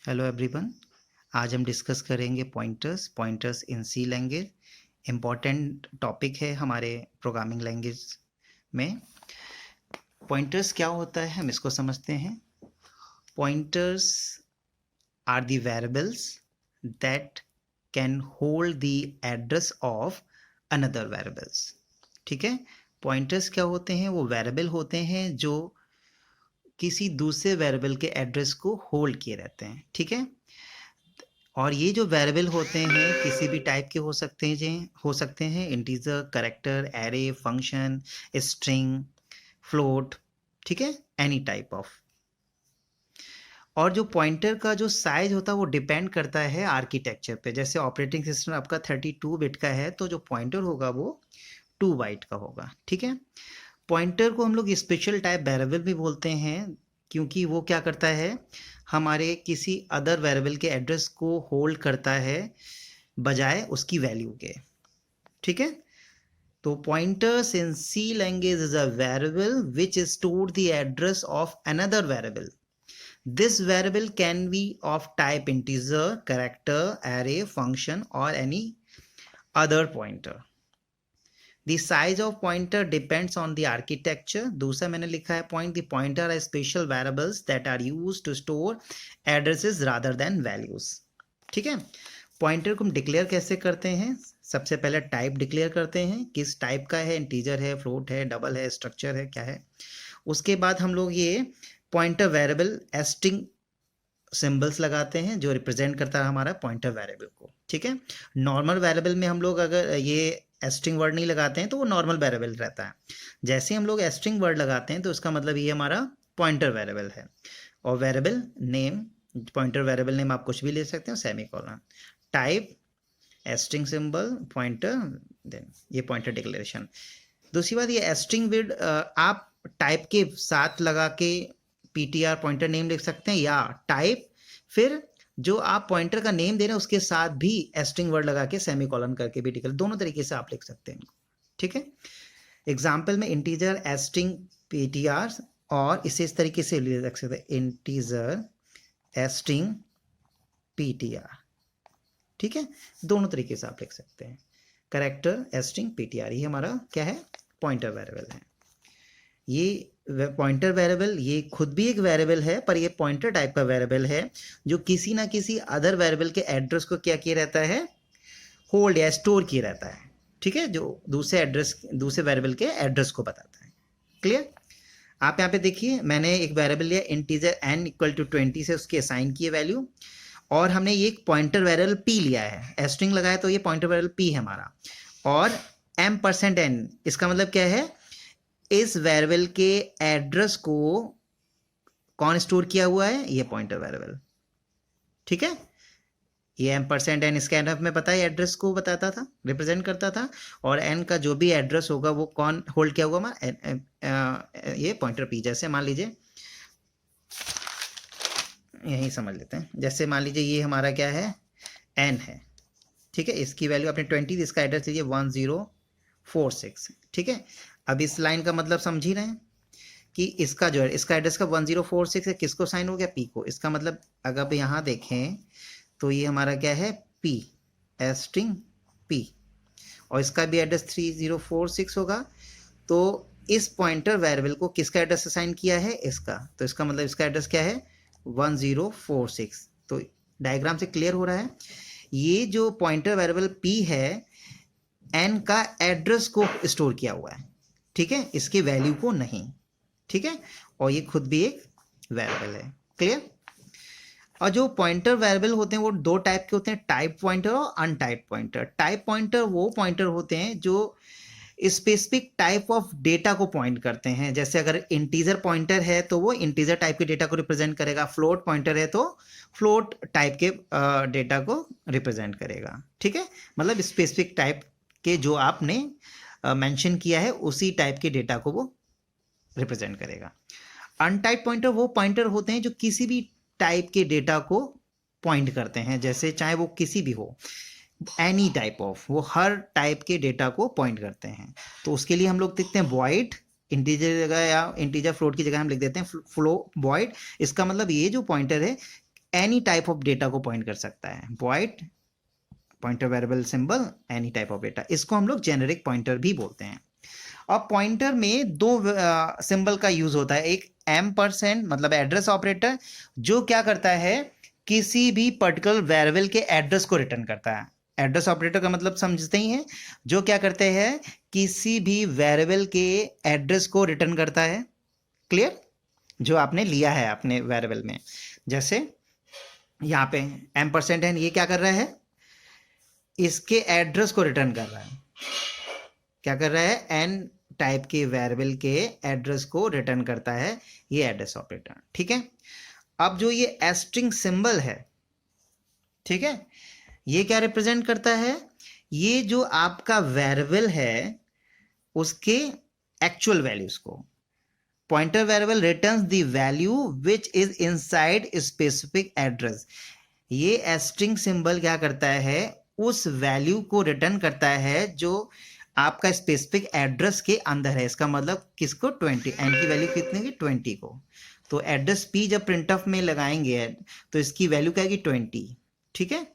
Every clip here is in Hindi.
Hello everyone. आज हम डिस्कस करेंगे pointers in C language. Important topic है हमारे प्रोग्रामिंग लैंग्वेज में। पॉइंटर्स क्या होता है हम इसको समझते हैं। Pointers are the variables that can hold the address of another variables. ठीक है, पॉइंटर्स क्या होते हैं? वो वेरिएबल होते हैं जो किसी दूसरे वेरिएबल के एड्रेस को होल्ड किए रहते हैं। ठीक है, और ये जो वेरिएबल होते हैं किसी भी टाइप के हो सकते हैं integer, character, array, function, string, float. ठीक है, एनी टाइप ऑफ। और जो पॉइंटर का जो साइज होता है वो डिपेंड करता है आर्किटेक्चर पे। जैसे ऑपरेटिंग सिस्टम आपका 32 बिट का है तो जो पॉइंटर होगा वो 2 बाइट का होगा। ठीक है, पॉइंटर को हम लोग स्पेशल टाइप वेरिएबल भी बोलते हैं क्योंकि वो क्या करता है, हमारे किसी अदर वेरिएबल के एड्रेस को होल्ड करता है बजाय उसकी वैल्यू के। ठीक है, तो pointers in C language is a variable which store the address of another variable. This variable can be of type integer, character, array, function or any other pointer. The size of pointer depends on the architecture. दूसरा मैंने लिखा है point, the pointer are special variables that are used to store addresses rather than values. ठीक है, पॉइंटर को हम डिक्लेयर कैसे करते हैं? सबसे पहले टाइप डिक्लेयर करते हैं, किस टाइप का है, इंटीजर है, फ्लोट है, डबल है, स्ट्रक्चर है, क्या है। उसके बाद हम लोग ये पॉइंटर वेरिएबल एस्टिंग सिंबल्स लगाते हैं जो रिप्रेजेंट करता है हमारा पॉइंटर वेरिएबल को। ठीक है, नॉर्मल वेरिएबल में हम लोग अगर ये एस्ट्रिंग वर्ड नहीं लगाते हैं तो वो नॉर्मल वेरिएबल रहता है। जैसे हम लोग एस्ट्रिंग वर्ड लगाते हैं तो उसका मतलब ये हमारा पॉइंटर वेरिएबल है। और variable name, pointer variable name आप कुछ भी ले सकते हो, semicolon, type, asterisk symbol, pointer, then ये पॉइंटर डिक्लेरेशन। दूसरी बात, ये एस्ट्रिंग विड आप टाइप के साथ लगा के पीटीआर पॉइंटर नेम लिख सकते हैं, या टाइप फिर जो आप पॉइंटर का नेम दे रहे हैं उसके साथ भी एस्ट्रिंग वर्ड लगा के सेमीकोलन करके भी डिक्लेयर, दोनों तरीके से आप लिख सकते हैं इनको। ठीक है, एग्जाम्पल में इंटीजर एस्ट्रिंग पीटीआर, और इसे इस तरीके से लिख सकते हैं इंटीजर एस्ट्रिंग पीटीआर। ठीक है, दोनों तरीके से आप लिख सकते हैं। कैरेक्टर एस्ट्रिंग पीटीआर, ये हमारा क्या है? पॉइंटर वेरिएबल है। ये पॉइंटर वेरिएबल ये खुद भी एक वेरिएबल है, पर ये पॉइंटर टाइप का वेरिएबल है जो किसी ना किसी अदर वेरिएबल के एड्रेस को क्या किया रहता है? होल्ड या स्टोर किया रहता है। ठीक है, जो दूसरे वेरिएबल के एड्रेस को बताता है। क्लियर? आप यहाँ पे देखिए, मैंने एक वेरिएबल लिया इंटीजर n इक्वल टू 20 से उसकी असाइन किए वैल्यू, और हमने ये एक पॉइंटर वेरिएबल p लिया है, एस्ट्रिंग लगाया तो ये पॉइंटर वेरिएबल p है हमारा। और m%n इसका मतलब क्या है? इस वेरिएबल के एड्रेस को कौन स्टोर किया हुआ है? ये पॉइंटर वेरिएबल। ठीक है, ये m%n स्कैनफ में पता है एड्रेस को बताता था, रिप्रेजेंट करता था, और n का जो भी एड्रेस होगा वो कौन होल्ड किया होगा? ये पॉइंटर p। जैसे मान लीजिए, यही समझ लेते हैं, जैसे मान लीजिए ये हमारा क्या है? n है। ठीक है, इसकी वैल्यू आपने 20, इसका एड्रेस लीजिए 1046। ठीक है, अब इस लाइन का मतलब समझ ही रहे हैं कि इसका जो है, इसका एड्रेस का 1046 है, किसको साइन हो गया? p को। इसका मतलब अगर यहाँ देखें तो ये हमारा क्या है? p, एस्ट्रिंग p, और इसका भी एड्रेस 3046 होगा। तो इस पॉइंटर वेरिएबल को किसका एड्रेस असाइन किया है? इसका। तो इसका मतलब इसका एड्रेस क्या है? 1046। तो डायग्राम से क्लियर हो रहा है, ये जो पॉइंटर वेरिएबल p है n का एड्रेस को स्टोर किया हुआ है। ठीक है, इसके वैल्यू को नहीं। ठीक है, और ये खुद भी एक वेरिएबल है। क्लियर? और जो पॉइंटर वेरिएबल होते हैं वो दो टाइप के होते हैं, टाइप पॉइंटर और अनटाइप पॉइंटर। टाइप पॉइंटर वो पॉइंटर होते हैं जो स्पेसिफिक टाइप ऑफ डेटा को पॉइंट करते हैं। जैसे अगर इंटीजर पॉइंटर है तो वो इंटीजर टाइप के डेटा को रिप्रेजेंट करेगा, फ्लोट पॉइंटर है तो फ्लोट टाइप के डेटा को रिप्रेजेंट करेगा। ठीक है, मतलब स्पेसिफिक टाइप के जो आपने मेंशन किया है उसी टाइप के डेटा को वो रिप्रेजेंट करेगा। अनटाइप पॉइंटर वो पॉइंटर होते हैं जो किसी भी टाइप के डेटा को पॉइंट करते हैं, जैसे चाहे वो किसी भी हो, एनी टाइप ऑफ, वो हर टाइप के डेटा को पॉइंट करते हैं। तो उसके लिए हम लोग देखते हैं वॉइड, इंटीजर जगह या इंटीजर फ्लोट की जगह हम लिख देते हैं फ्लो वॉइड। इसका मतलब ये जो पॉइंटर है एनी टाइप ऑफ डेटा को पॉइंट कर सकता है। Void pointer variable symbol any type of data, इसको हम लोग जेनेरिक पॉइंटर भी बोलते हैं। अब पॉइंटर में दो सिंबल का यूज होता है, एक एम% मतलब एड्रेस ऑपरेटर, जो क्या करता है किसी भी पर्टिकुलर वेरिएबल के एड्रेस को रिटर्न करता है। एड्रेस ऑपरेटर का मतलब समझते ही हैं, जो क्या करते हैं किसी भी वेरिएबल के एड्रेस को रिटर्न करता है। क्लियर? जो आपने लिया है अपने वेरिएबल में, जैसे यहाँ पे एम% है, ये क्या कर रहा है इसके एड्रेस को रिटर्न कर रहा है। क्या कर रहा है एन टाइप के वेरिएबल के एड्रेस को रिटर्न करता है ये एड्रेस ऑपरेटर। ठीक है, अब जो ये एस्ट्रिंग सिंबल है, ठीक है, ये क्या रिप्रेजेंट करता है, ये जो आपका वेरिएबल है उसके एक्चुअल वैल्यूज को। Pointer variable returns the value which is inside specific address. ये एस्ट्रिंग सिंबल क्या करता है उस वैल्यू को रिटर्न करता है जो आपका स्पेसिफिक एड्रेस के अंदर है। इसका मतलब किसको 20, एन की वैल्यू कितने की 20 को। तो एड्रेस पी जब प्रिंट ऑफ में लगाएंगे तो इसकी वैल्यू क्या है 20। ठीक है,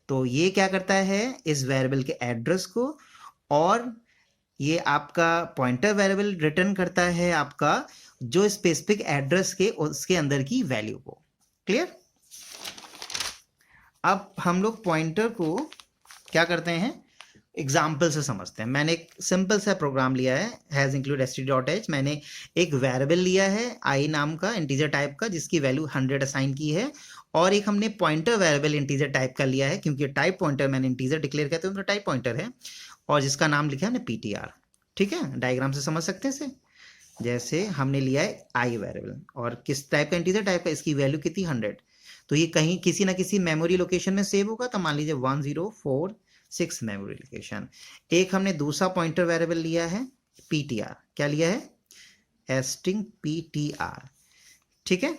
तो ये क्या करता है इस वेरिएबल के एड्रेस को, और ये आपका पॉइंटर वेरिएबल रिटर्न करता है आपका जो स्पेसिफिक एड्रेस के उसके अंदर की वैल्यू को। क्लियर? अब हम लोग पॉइंटर को क्या करते हैं एग्जाम्पल से समझते हैं। मैंने एक सिंपल सा प्रोग्राम लिया है, हैज इंक्लूड std.h। मैंने एक वेरिएबल लिया है आई नाम का इंटीजर टाइप का जिसकी वैल्यू 100 असाइन की है, और एक हमने पॉइंटर वेरिएबल इंटीजर टाइप का लिया है क्योंकि टाइप पॉइंटर मैंने इंटीजर डिक्लेयर किया तो टाइप पॉइंटर है, और जिसका नाम लिखा है हमने ptr। ठीक है, डायग्राम से समझ सकते हैं इसे। जैसे हमने लिया है आई वेरिएबल और किस टाइप का इंटीजर टाइप का, इसकी वैल्यू कितनी 100, तो ये कहीं किसी ना किसी मेमोरी लोकेशन में सेव होगा, तो मान लीजिए 1046 मेमोरी लोकेशन। एक हमने दूसरा पॉइंटर वेरिएबल लिया है ptr, क्या लिया है स्ट्रिंग ptr। ठीक है,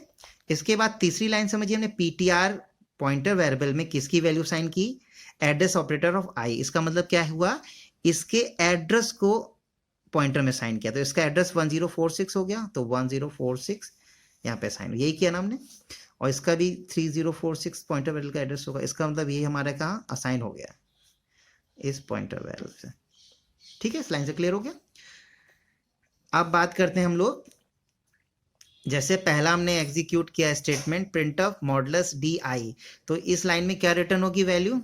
इसके बाद तीसरी लाइन समझिए, हमने ptr पॉइंटर वेरिएबल में किसकी वैल्यू साइन की एड्रेस ऑपरेटर ऑफ आई। इसका मतलब क्या हुआ इसके एड्रेस को पॉइंटर में साइन किया, तो इसका एड्रेस 1046 हो गया, तो 1046 यहाँ पे साइन, यही किया ना हमने, और इसका भी 3046 पॉइंटर वेरिएबल का एड्रेस होगा। इसका मतलब ये हमारा कहाँ असाइन हो गया इस पॉइंटर वेरिएबल से। ठीक है, इस लाइन से क्लियर हो गया। अब बात करते हैं हम लोग, जैसे पहला हमने एग्जीक्यूट किया statement print of modulus D I, तो इस लाइन में क्या रिटर्न होगी वैल्यू,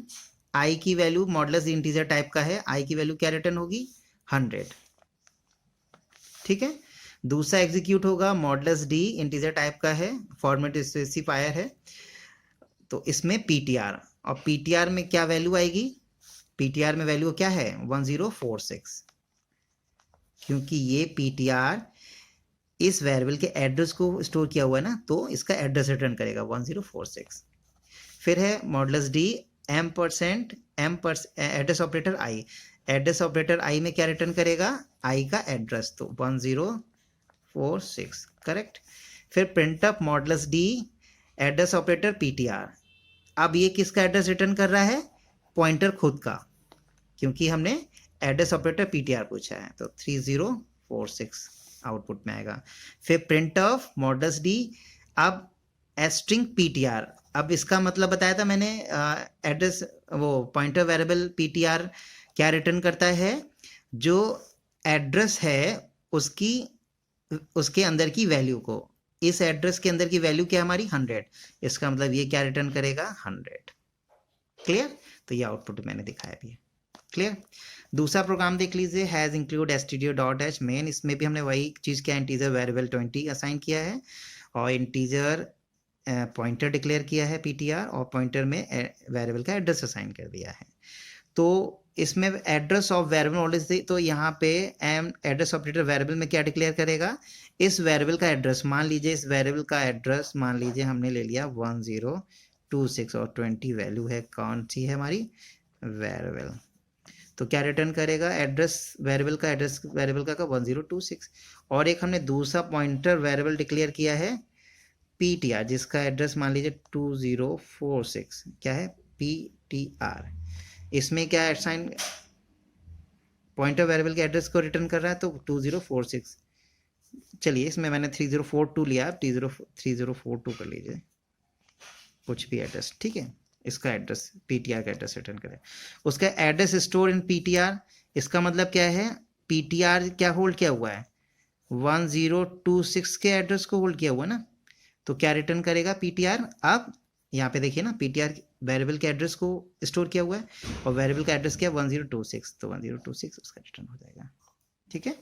आई की वैल्यू मॉडुलस इंटीजर टाइप का है, आई की वैल्यू क्या रिटर्न होगी 100। ठीक है, दूसरा एग्जीक्यूट होगा मॉडुलस डी इंटीजर टाइप का है, फॉर्मेट स्पेसिफायर है, तो इसमें ptr, और ptr में क्या वैल्यू आएगी, ptr में वैल्यू क्या है 1046, क्योंकि ये ptr इस वेरिएबल के एड्रेस को स्टोर किया हुआ है ना, तो इसका एड्रेस रिटर्न करेगा 1046। फिर है modulus D m% address operator I, address operator I में क्या रिटर्न करेगा आई का एड्रेस, तो 1046 करेक्ट। फिर print up modulus D address operator ptr, अब ये किसका एड्रेस रिटर्न कर रहा है पॉइंटर खुद का, क्योंकि हमने एड्रेस ऑपरेटर ptr पूछा है, तो 3046 आउटपुट में आएगा। फिर प्रिंट ऑफ मॉडुलस डी अब स्ट्रिंग ptr, अब इसका मतलब बताया था मैंने एड्रेस वो पॉइंटर वेरिएबल ptr क्या रिटर्न करता है, जो एड्रेस है उसके अंदर की वैल्यू को, इस एड्रेस के अंदर की वैल्यू क्या हमारी 100, इसका मतलब ये क्या रिटर्न करेगा 100। क्लियर? तो ये आउटपुट मैंने दिखाया भी है। क्लियर? दूसरा प्रोग्राम देख लीजिए, हैज इंक्लूड stdio.h मेन, इसमें भी हमने वही चीज़ क्या इंटीजर वेरिएबल 20 असाइन किया है, और इंटीजर पॉइंटर डिक्लेयर किया है ptr, और पॉइंटर में वेरिएबल का एड्रेस असाइन कर दिया है। तो इसमें एड्रेस ऑफ वेरिएबल ऑलरेडी, तो यहाँ पे एड्रेस ऑपरेटर वेरिएबल में क्या डिक्लेयर करेगा इस वेरिएबल का एड्रेस, मान लीजिए इस वेरिएबल का एड्रेस मान लीजिए हमने ले लिया 1026 और 20 वैल्यू है, कौन सी है हमारी वेरिएबल, तो क्या रिटर्न करेगा एड्रेस वेरिएबल का एड्रेस वेरिएबल का 1026। और एक हमने दूसरा पॉइंटर वेरिएबल डिक्लेयर किया है ptr, जिसका एड्रेस मान लीजिए 2046, क्या है ptr, इसमें क्या असाइन पॉइंटर वेरिएबल के एड्रेस को रिटर्न कर रहा है, तो 2046, चलिए इसमें मैंने 3042 लिया, 3042 कर लीजिए, कुछ भी एड्रेस, ठीक है, इसका एड्रेस पीटीआर का एड्रेस रिटर्न करें। उसका एड्रेस स्टोर इन पीटीआर, इसका मतलब क्या है, पीटीआर क्या होल्ड किया हुआ है, 1026 के एड्रेस को होल्ड किया हुआ है ना, तो क्या रिटर्न करेगा पीटीआर। अब यहाँ पे देखिए ना, पीटीआर वेरिएबल के एड्रेस को स्टोर किया हुआ है और वेरिएबल का एड्रेस क्या है 1026, तो 1026 उसका रिटर्न हो जाएगा, ठीक है।